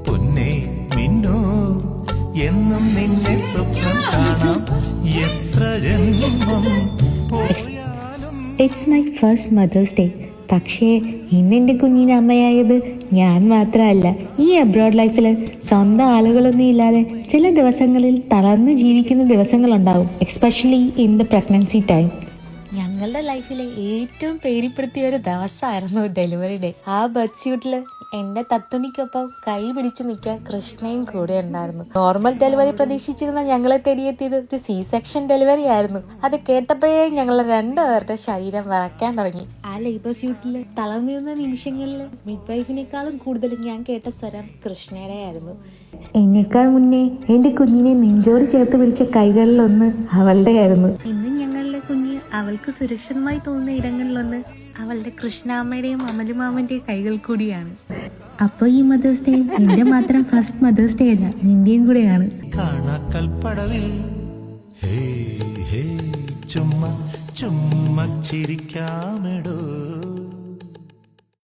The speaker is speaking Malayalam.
പൊന്നേ മിന്നോ എന്നും നിന്നെ സ്വപ്നം കാണാം എത്ര ജന്മം പോയാലും. It's my first mother's day. പക്ഷേ ഇന്നെൻ്റെ കുഞ്ഞിന് അമ്മയായത് ഞാൻ മാത്രമല്ല. ഈ അബ്രോഡ് ലൈഫിൽ സ്വന്തം ആളുകളൊന്നും ഇല്ലാതെ ചില ദിവസങ്ങളിൽ തളർന്ന് ജീവിക്കുന്ന ദിവസങ്ങളുണ്ടാവും, especially in the pregnancy time. ഞങ്ങളുടെ ലൈഫിലെ ഏറ്റവും പേരിപ്പെടുത്തിയ ഒരു ദിവസമായിരുന്നു ഡെലിവറി ഡേ. ആ ബർത്ത് സ്യൂട്ടിൽ എൻ്റെ തത്തുണിക്കൊപ്പം കൈ പിടിച്ച് നിൽക്കാൻ കൃഷ്ണയും കൂടെ ഉണ്ടായിരുന്നു. നോർമൽ ഡെലിവറി പ്രതീക്ഷിച്ചിരുന്ന ഞങ്ങളെ തേടിയെത്തിയത് ഒരു സി സെക്ഷൻ ഡെലിവറി ആയിരുന്നു. അത് കേട്ടപ്പോഴേ ഞങ്ങൾ രണ്ടുപേരുടെ ശരീരം വിറയ്ക്കാൻ തുടങ്ങി. ആ ലേബർ സ്യൂട്ടിൽ തളർന്നിരുന്ന നിമിഷങ്ങളിൽ മിഡ് വൈഫിനേക്കാളും കൂടുതൽ ഞാൻ കേട്ട സ്വരം കൃഷ്ണയുടെ ആയിരുന്നു. എന്നേക്കാൾ മുന്നേ എൻ്റെ കുഞ്ഞിനെ നെഞ്ചോട് ചേർത്ത് പിടിച്ച കൈകളിലൊന്ന് അവളുടെ ആയിരുന്നു. ഇന്ന് ഞങ്ങളുടെ കുഞ്ഞ് അവൾക്ക് സുരക്ഷിതമായി തോന്നുന്ന ഇടങ്ങളിലൊന്ന് അവളുടെ കൃഷ്ണാമ്മയുടെയും അമലുമാമന്റെയും കൈകൾ കൂടിയാണ്. അപ്പൊ ഈ മദേഴ്സ് ഡേ എന്റെ മാത്രം ഫസ്റ്റ് മദേഴ്സ് ഡേ അല്ല, നിന്റെയും കൂടെയാണ്. ചുമ്മാ ചുമ്മാ ചിരിക്കാമെടോ.